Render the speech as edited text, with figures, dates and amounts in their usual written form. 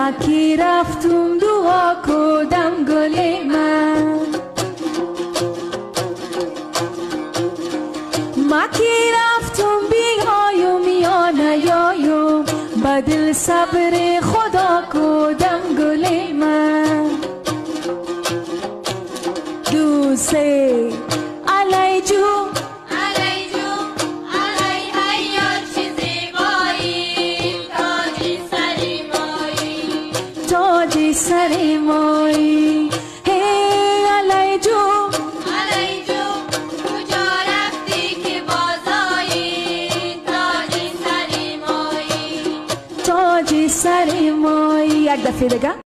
ما کی رفتم دعا کردم گل من ما کی رفتم بیایم یا نیایم با دل صبر خدا کردم گل من دوسته علی جو تاج سر مایی هی علی جو کجا رفتی که بازایی تاج سر مایی تاج سر مایی یک دفعه دیگه